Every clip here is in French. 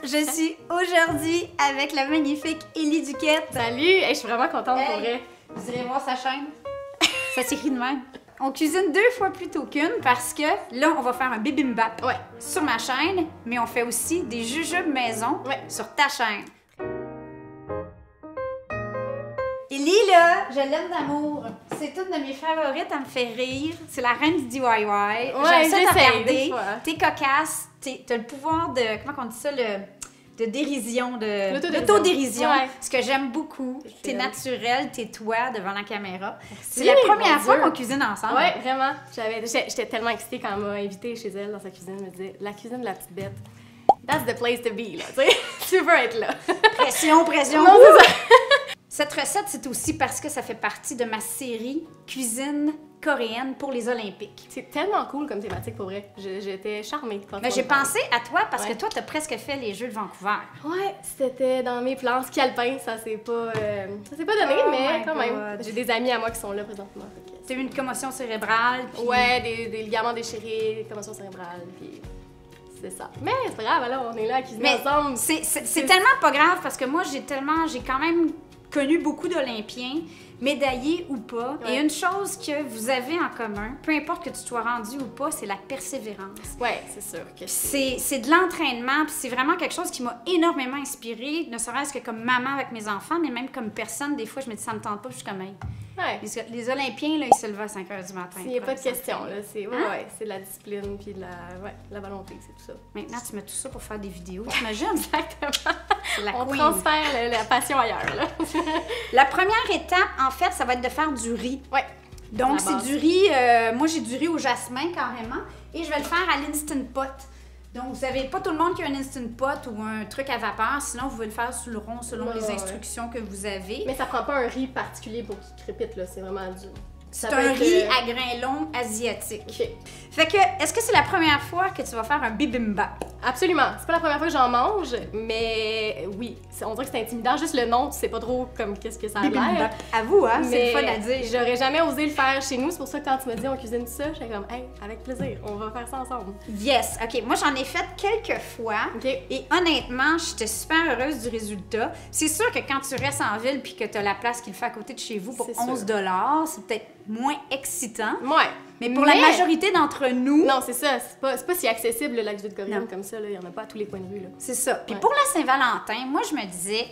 Je suis aujourd'hui avec la magnifique Élie Duquette. Salut! Hey, je suis vraiment contente pour vrai. Vous irez voir sa chaîne. Ça s'écrit de même. On cuisine 2 fois plus tôt qu'une parce que là, on va faire un bibimbap sur ma chaîne, mais on fait aussi des jujubes maison sur ta chaîne. Élie, là, je l'aime d'amour. C'est une de mes favorites, elle me fait rire. C'est la reine du DIY. Ouais, j'aime ça te j'essaie, regarder. des fois. T'es cocasse, t'as le pouvoir de, comment on dit ça, de dérision, de l'autodérision. l'autodérision. Ce que j'aime beaucoup. T'es naturelle, t'es toi devant la caméra. C'est Oui, la première mon fois Dieu. qu'on cuisine ensemble. Ouais, vraiment. J'étais tellement excitée quand elle m'a invitée chez elle dans sa cuisine. Elle me disait, la cuisine de la petite bête, that's the place to be, là. Tu sais, tu veux être là. Pression, pression. Non, c'est ça. Cette recette, c'est aussi parce que ça fait partie de ma série Cuisine coréenne pour les Olympiques. C'est tellement cool comme thématique pour vrai. J'étais charmée quand Mais on j'ai en parlait. pensé à toi parce que Ouais. toi, t'as presque fait les Jeux de Vancouver. Ouais, c'était dans mes plans. Ski alpin, ça s'est pas donné, Oh mais my quand même. God. J'ai des amis à moi qui sont là présentement. fait que T'as eu une commotion cérébrale. Puis... Ouais, des ligaments déchirés, des commotions cérébrales, puis c'est ça. Mais c'est pas grave, alors on est là à cuisiner Mais ensemble. c'est tellement pas grave parce que moi, j'ai quand même connu beaucoup d'Olympiens, médaillés ou pas. Ouais. Et une chose que vous avez en commun, peu importe que tu sois rendu ou pas, c'est la persévérance. Ouais, c'est sûr que C'est de l'entraînement, puis c'est vraiment quelque chose qui m'a énormément inspirée, ne serait-ce que comme maman avec mes enfants, mais même comme personne, des fois, je me dis ça me tente pas, puis je suis comme, hey. Ouais. Les Olympiens, là, ils se levent à 5 h du matin. Il n'y a pas de pour question, s'entraîner. là. C'est c'est de la discipline, puis de la volonté, c'est tout ça. Maintenant, tu mets tout ça pour faire des vidéos, t'imagines? Exactement. C'est la On queen. transfère la passion ailleurs, là. La première étape, en fait, ça va être de faire du riz. Ouais. Donc, La c'est base. du riz, moi j'ai du riz au jasmin carrément, et je vais le faire à l'Instant Pot. Donc, vous n'avez pas tout le monde qui a un Instant Pot ou un truc à vapeur, sinon vous pouvez le faire sur le rond selon Ouais, les ouais. instructions que vous avez. Mais ça prend pas un riz particulier pour qu'il crépite, là. C'est vraiment du... C'est un riz à grains longs asiatique. OK. Fait que, est-ce que c'est la première fois que tu vas faire un bibimbap? Absolument. C'est pas la première fois que j'en mange, mais oui. On dirait que c'est intimidant. Juste le nom, tu sais pas trop comme qu'est-ce que ça a l'air. Bibimbap. À vous, hein? C'est Mais le fun à dire. j'aurais jamais osé le faire chez nous. C'est pour ça que quand tu m'as dit on cuisine ça, j'étais comme, hey, avec plaisir, on va faire ça ensemble. Yes, OK. Moi, j'en ai fait quelques fois. OK. Et honnêtement, j'étais super heureuse du résultat. C'est sûr que quand tu restes en ville puis que tu as la place qui le fait à côté de chez vous pour C'est 11 $, c'est peut-être moins excitant. Ouais. Mais pour la majorité d'entre nous, Non, c'est ça. C'est pas si accessible, la cuisine Non. coréenne comme ça. Il y en a pas à tous les coins de rue, là. c'est ça. Puis Ouais. pour la Saint-Valentin, moi, je me disais,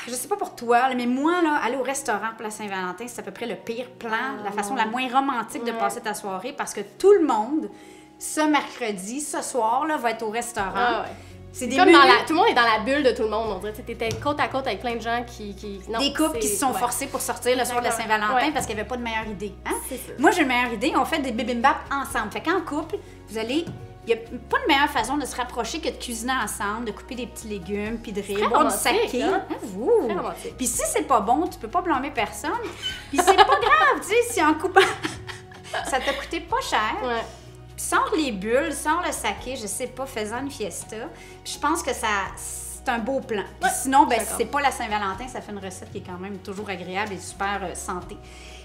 je sais pas pour toi, là, mais moi, là, aller au restaurant pour la Saint-Valentin, c'est à peu près le pire plan, la façon la moins romantique de Ouais. passer ta soirée parce que tout le monde, ce mercredi, ce soir, là, va être au restaurant. Ah ouais. C'est des Comme menus- tout le monde est dans la bulle de tout le monde, on dirait. T'étais côte à côte avec plein de gens qui non, des couples qui se sont ouais. forcés pour sortir le soir de la Exactement. Saint-Valentin Ouais. parce qu'il n'y avait pas de meilleure idée. Hein? C'est sûr. Moi, j'ai une meilleure idée. On fait des bibimbap ensemble. Fait qu'en couple, vous allez... Il n'y a pas de meilleure façon de se rapprocher que de cuisiner ensemble, de couper des petits légumes, puis de très rire, boire du romantique, saké. hein? Vous! Très romantique. Puis si c'est pas bon, tu peux pas blâmer personne. Puis c'est pas grave, tu sais, si en coupant... ça t'a coûté pas cher. Ouais. Puis sors les bulles, sors le saké, je sais pas, fais-en une fiesta. Puis je pense que c'est un beau plan. Puis Ouais, sinon, ben, je suis si c'est pas la Saint-Valentin, ça fait une recette qui est quand même toujours agréable et super santé.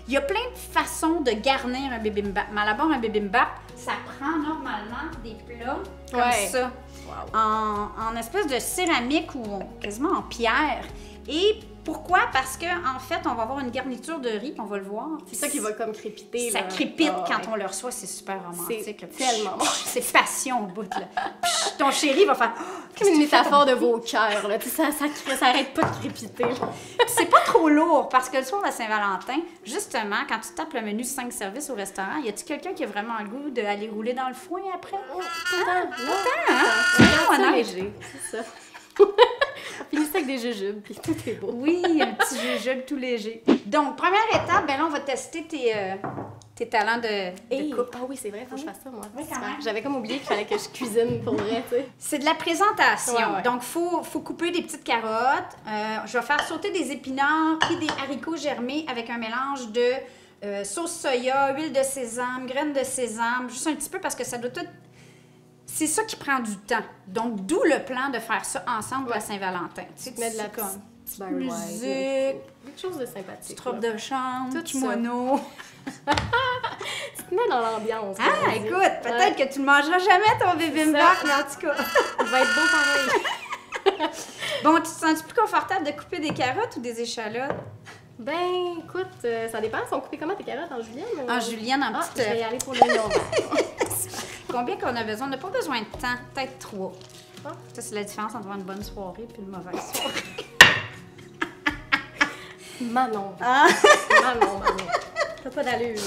Il y a plein de façons de garnir un bibimbap. Mais à la base, un bibimbap, ça prend normalement des plats comme Ouais. ça, Wow. en espèce de céramique ou quasiment en pierre. Et pourquoi? Parce que en fait, on va avoir une garniture de riz, on va le voir. C'est ça qui va comme crépiter. Ça là. crépite Ah, quand ouais. on le reçoit, c'est super romantique. C'est là. tellement bon. C'est passion au bout, là. Psh, ton chéri va faire... Oh, Comme une métaphore de vos cœurs, là. Tu sais, ça arrête pas de crépiter. là. c'est pas trop lourd, parce que le soir de la Saint-Valentin, justement, quand tu tapes le menu 5 services au restaurant, y a-tu quelqu'un qui a vraiment le goût d'aller rouler dans le foin après? C'est honnête. léger, c'est ça. On finit ça avec des jujubes, puis tout est beau. Oui, un petit jujube tout léger. Donc, première étape, ben là, on va tester tes talents de coupe. Ah oui, c'est vrai, faut que je fasse ça, moi. Oui, quand Super. même. J'avais comme oublié qu'il fallait que je cuisine pour vrai, tu sais. C'est de la présentation. Ouais, ouais. Donc, faut couper des petites carottes. Je vais faire sauter des épinards et des haricots germés avec un mélange de sauce soya, huile de sésame, graines de sésame, juste un petit peu parce que ça doit tout... C'est ça qui prend du temps. Donc, d'où le plan de faire ça ensemble pour la Saint-Valentin. Tu sais, Tu mets de la comme petite Barry White, musique, quelque chose de sympathique. petite robe là. de chambre, Tout kimono. Tu te mets dans l'ambiance. Ah, écoute, peut-être que tu ne mangeras jamais ton bibimbap, mais en tout cas. Il va être beau pareil. Bon, tu te sens plus confortable de couper des carottes ou des échalotes? Ben, écoute, ça dépend. Sont coupées comment tes carottes en julienne? Ou... En julienne, en petite... Je vais y aller pour l'oignon vert. Combien qu'on a besoin? On n'a pas besoin de temps. Peut-être 3. Ah. Ça, c'est la différence entre avoir une bonne soirée et une mauvaise soirée. Manon. Ah. Manon. T'as pas d'allure.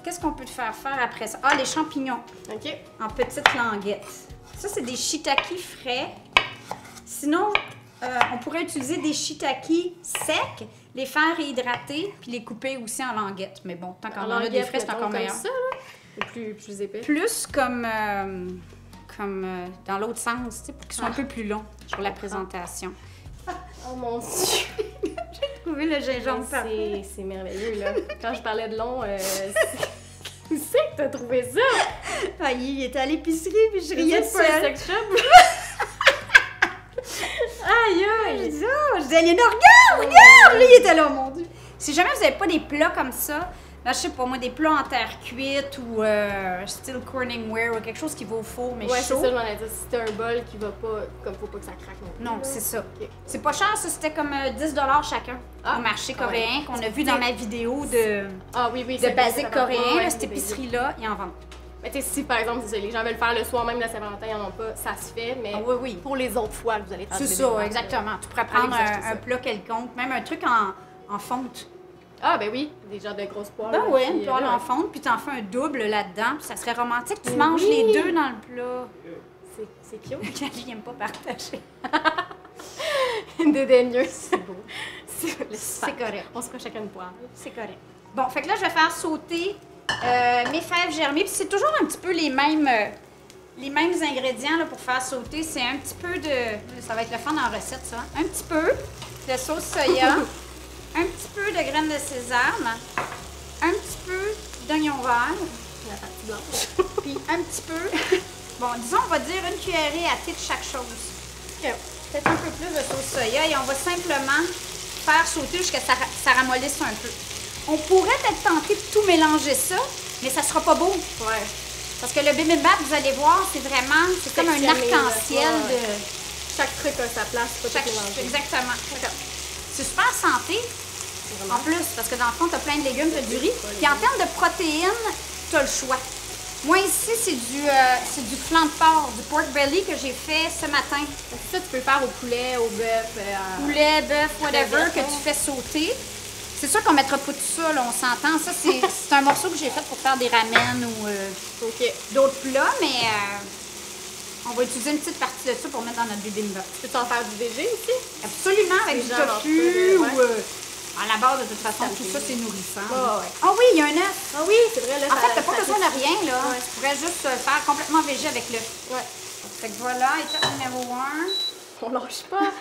Qu'est-ce qu'on peut te faire après ça? Ah, les champignons. OK. En petites languettes. Ça, c'est des shiitake frais. Sinon, on pourrait utiliser des shiitake secs, les faire réhydrater, puis les couper aussi en languettes. Mais bon, tant qu'on en a des frais, c'est encore meilleur. Ça, là? Ou plus épais? Plus comme dans l'autre sens, tu sais, pour qu'ils soient un peu plus longs pour la présentation. Oh mon Dieu! J'ai trouvé le gingembre parfait. C'est merveilleux, là. Quand je parlais de long, où c'est que t'as trouvé ça? Ah, il était à l'épicerie, puis je riais de C'est pas un seule. sex shop? Aïe, aïe! Je disais, Léna, regarde! Lui, il était là, mon Dieu. Si jamais vous n'avez pas des plats comme ça, là, je sais pas moi, des plats en terre cuite ou style Corningware ou quelque chose qui va au four, mais Ouais, chaud. c'est ça, je m'en ai dit. Si t'as un bol qui va pas, comme faut pas que ça craque non plus. Non, là. c'est ça. Ok. C'est pas cher, ça, c'était comme 10 chacun Ah, au marché ah ouais. coréen qu'on a vu dans ma vidéo de Ah oui, basique c'est coréen, ouais, là, cette des basiques. épicerie-là, ils en vendent. Mais tu sais, si par exemple, les gens veulent faire le soir même de la Saint-Valentin, ils en ont pas, ça se fait, mais Ah oui, oui. pour les autres fois, vous allez faire C'est des ça, bibimbap, exactement. Tu pourrais Allez prendre vous acheter un ça. plat quelconque, même un truc en fonte. Ah ben oui, des genres de grosses poêles. Ben là, oui, puis, une toile ouais. en fonte, puis t'en fais un double là-dedans, puis ça serait romantique. Tu Mais manges oui. les deux dans le plat. C'est cute. J'aime n'aime pas partager. Dédaigneuse, c'est beau. C'est correct. On se fera chacun une poêle. C'est correct. Bon, fait que là, je vais faire sauter mes fèves germées. Puis c'est toujours un petit peu les mêmes ingrédients là, pour faire sauter. C'est un petit peu de... Ça va être le fun en recette, ça. Un petit peu de sauce soya, un petit peu de graines de sésame, un petit peu d'oignon vert, La partie blanche. puis un petit peu... Bon, disons, on va dire une cuillerée à thé de chaque chose. Ok. Peut-être un peu plus de sauce soya et on va simplement faire sauter jusqu'à ce que ça ramollisse un peu. On pourrait être tenté de tout mélanger ça, mais ça sera pas beau. Ouais. Parce que le bibimbap, vous allez voir, c'est comme un Sectionné, arc-en-ciel là. Ouais. de... Chaque truc a sa place, pas chaque- tout mélanger. Exactement. C'est super santé, en plus, parce que dans le fond, tu as plein de légumes, tu as du riz. Puis en termes de protéines, tu as le choix. Moi, ici, c'est du flan de porc, du pork belly que j'ai fait ce matin. Ça, tu peux le faire au poulet, au bœuf. Poulet, bœuf, whatever, bœuf, que tu fais sauter. C'est sûr qu'on mettra pas tout ça, là, on s'entend. Ça, c'est un morceau que j'ai fait pour faire des ramen ou Ok. d'autres plats, mais on va utiliser une petite partie de ça pour mettre dans notre bibimbap. Peux-tu en faire du végé aussi? Absolument, avec du Les gens mangent tofu pas ou... de- à la base, de toute façon, Ça tout me ça, fait- c'est nourrissant. Ouais, ouais. Ah oui, il y a un œuf. Ah oui, c'est vrai, là. En fait, t'as pas besoin de rien, là. Ouais. Tu pourrais juste faire complètement végé avec l'œuf. Ouais. Fait que voilà, étape numéro 1. On lâche pas.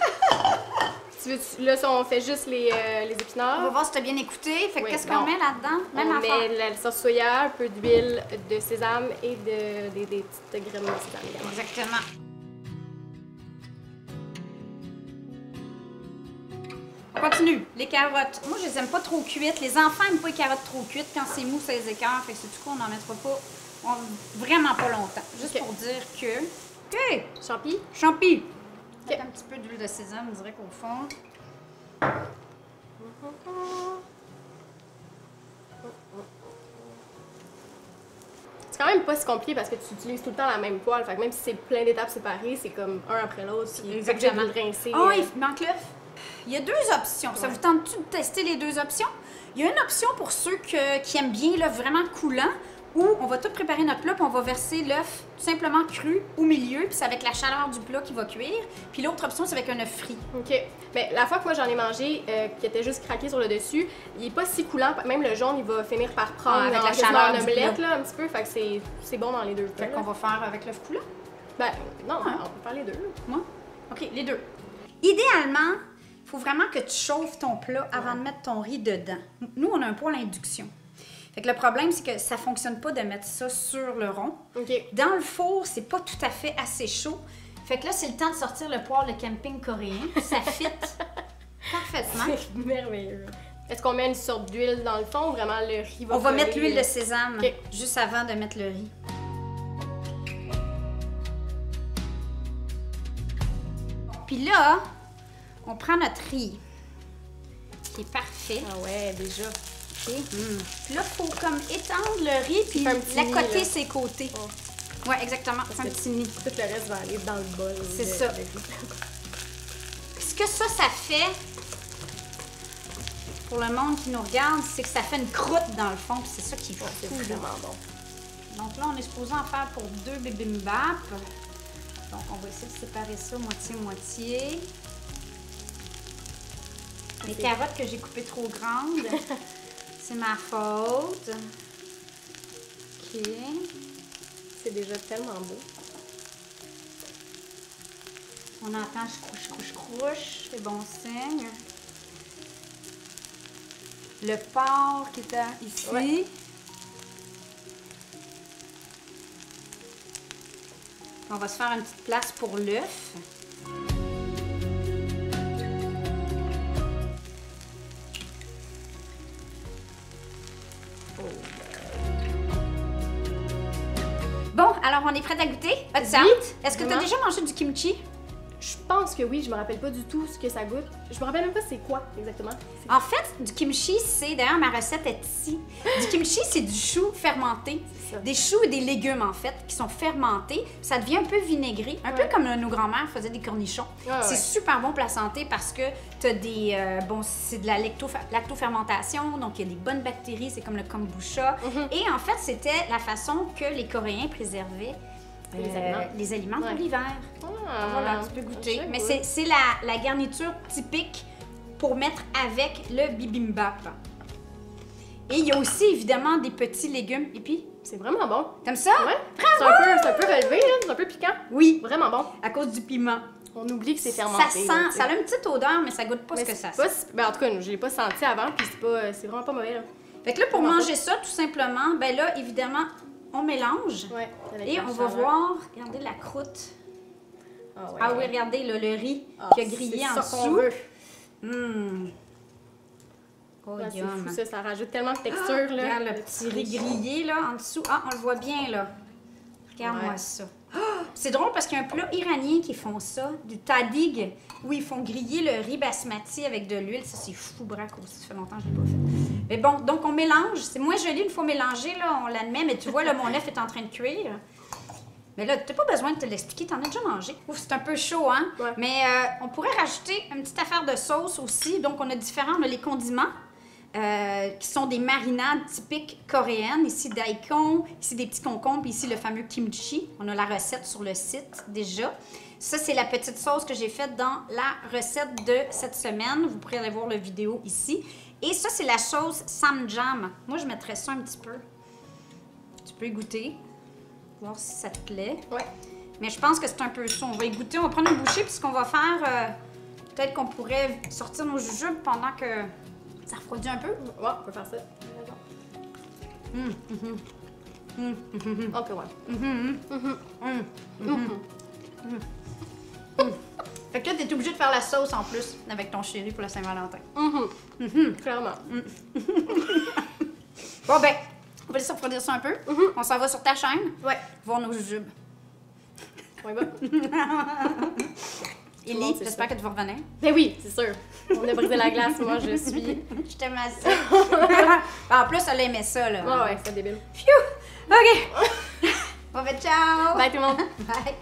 Là, ça, on fait juste les On va épinards. voir si t'as bien écouté. Fait que Oui, qu'est-ce qu'on non. met là-dedans? On Même affaire. met la sauce soya, un peu d'huile de sésame et des petites graines de sésame également. Exactement. On continue. Les carottes. Moi, je les aime pas trop cuites. Les enfants aiment pas les carottes trop cuites. Quand c'est mou, ça les écœure. Fait que c'est tout coup, on n'en mettra pas vraiment pas longtemps. Juste Ok. pour dire que... OK! Champi. Champi. Un petit peu d'huile de sésame, on dirait qu'au fond. C'est quand même pas si compliqué parce que tu utilises tout le temps la même poêle. Fait que même si c'est plein d'étapes séparées, c'est comme un après l'autre. Puis t'es obligé de le rincer. Oh, il manque l'œuf. Il y a 2 options. Ça vous tente-tu de tester les 2 options? Il y a une option pour ceux qui aiment bien l'œuf vraiment coulant, où on va tout préparer notre plat, puis on va verser l'œuf simplement cru au milieu, puis c'est avec la chaleur du plat qui va cuire. Puis l'autre option, c'est avec un œuf frit. OK. Mais la fois que moi j'en ai mangé, qui était juste craqué sur le dessus, il est pas si coulant. Même le jaune, il va finir par prendre Ah, avec la quasiment chaleur en du omelette, plat. là, un petit peu. Fait que c'est bon dans les deux cas. Fait qu'on va faire avec l'œuf coulant. Ben, non, on peut faire les deux. là. Moi? OK, les deux. Idéalement, il faut vraiment que tu chauffes ton plat avant de mettre ton riz dedans. Nous, on a un poêle à induction. Fait que le problème, c'est que ça fonctionne pas de mettre ça sur le rond. OK. Dans le four, c'est pas tout à fait assez chaud. Fait que là, c'est le temps de sortir le poêle de camping coréen. Ça fit parfaitement. C'est merveilleux. Est-ce qu'on met une sorte d'huile dans le fond ou vraiment le riz va On va coller? mettre l'huile de sésame Ok. juste avant de mettre le riz. Puis là, on prend notre riz, qui est parfait. Ah ouais, déjà. OK. Puis là, il faut comme étendre le riz puis Faire un petit nid, l'accoter là. ses côtés. Oh. Ouais, exactement. C'est un que- petit nid. Tout le reste va aller dans le bol. C'est de- ça. de riz. Ce que ça fait, pour le monde qui nous regarde, c'est que ça fait une croûte dans le fond. Puis c'est ça qui est fou. C'est là. vraiment bon. Donc là, on est supposé en faire pour 2 bibimbap. Donc, on va essayer de séparer ça moitié-moitié. Les C'est- carottes que j'ai coupées trop grandes, c'est ma faute. OK. C'est déjà tellement beau. On entend crouche, c'est bon signe. Le porc qui est ici. Ouais. On va se faire une petite place pour l'œuf. Bon, alors on est prête à goûter? As-tu Oui, hâte? Est-ce que tu as vraiment. déjà mangé du kimchi? Je pense que oui, je me rappelle pas du tout ce que ça goûte. Je me rappelle même pas c'est quoi exactement. C'est- En fait, du kimchi, c'est... D'ailleurs, ma recette est ici. Du kimchi, c'est du chou fermenté. C'est ça. Des choux et des légumes, en fait, qui sont fermentés. Ça devient un peu vinaigré, un peu Ouais. comme nos grands-mères faisaient des cornichons. Ouais, C'est ouais. super bon pour la santé parce que tu as des... bon, c'est de la lactofermentation, donc il y a des bonnes bactéries, c'est comme le kombucha. Et en fait, c'était la façon que les Coréens préservaient les aliments pour Ouais. l'hiver. Ah, Voilà, tu peux goûter. je Mais goûte. c'est la garniture typique pour mettre avec le bibimbap. Et il y a aussi évidemment des petits légumes. Et puis, C'est vraiment bon. t'aimes ça? Ouais. C'est un peu relevé, là. C'est un peu piquant. Oui, Vraiment bon. à cause du piment. On oublie que c'est Ça fermenté. sent, là, tu sais. ça a une petite odeur, mais ça goûte pas Mais ce que c'est ça pas sent. si- ben, en tout cas, je l'ai pas senti avant, puis c'est vraiment pas mauvais, là. Fait que là, pour Vraiment manger ça, tout simplement, ben là, évidemment, on mélange. Ouais. avec Et la on va chaleur. voir, regardez la croûte. Ah, ouais. Ah oui, regardez là, le riz Ah, qui a grillé en c'est ça qu'on dessous. veut. Hum. Oh, Ah, c'est yum. fou, ça rajoute tellement de texture, Ah, là. regarde le petit riz grillé là en dessous. Ah, on le voit bien là. Regarde-moi Ouais. ça. Ah, c'est drôle parce qu'il y a un plat iranien qui font ça, du tadig, où ils font griller le riz basmati avec de l'huile. Ça, c'est fou braque aussi. Ça fait longtemps que je l'ai pas fait. Mais bon, donc on mélange. C'est moins joli une fois mélangé, là, on l'admet, mais tu vois, là, mon œuf est en train de cuire. Mais là, t'as pas besoin de te l'expliquer, t'en as déjà mangé. Ouf, c'est un peu chaud, hein? Ouais. Mais on pourrait rajouter une petite affaire de sauce aussi. Donc, on a différents, on a les condiments. Qui sont des marinades typiques coréennes. Ici, daikon, ici des petits concombres, puis ici le fameux kimchi. On a la recette sur le site déjà. Ça, c'est la petite sauce que j'ai faite dans la recette de cette semaine. Vous pourrez aller voir la vidéo ici. Et ça, c'est la sauce samjam. Moi, je mettrais ça un petit peu. Tu peux y goûter, voir si ça te plaît. Ouais. Mais je pense que c'est un peu ça. On va y goûter, on va prendre une bouchée, puis ce qu'on va faire, peut-être qu'on pourrait sortir nos jujubes pendant que ça refroidit un peu. Ouais, on peut faire ça. Ok, ouais. Fait que là, t'es obligé de faire la sauce en plus avec ton chéri pour la Saint-Valentin. Clairement. Bon, ben, on va laisser refroidir ça un peu. On s'en va sur ta chaîne, Ouais. voir nos jujubes. Ouais, bah. Ellie, Bon, c'est j'espère ça. que tu vas revenir. Ben oui, c'est sûr. On a brisé la glace, moi je suis. Je t'aime assez. En plus, elle aimait ça, là. Ouais, ouais, c'est débile. Phew! OK. Bon, ben, ciao! Bye tout le monde. Bye.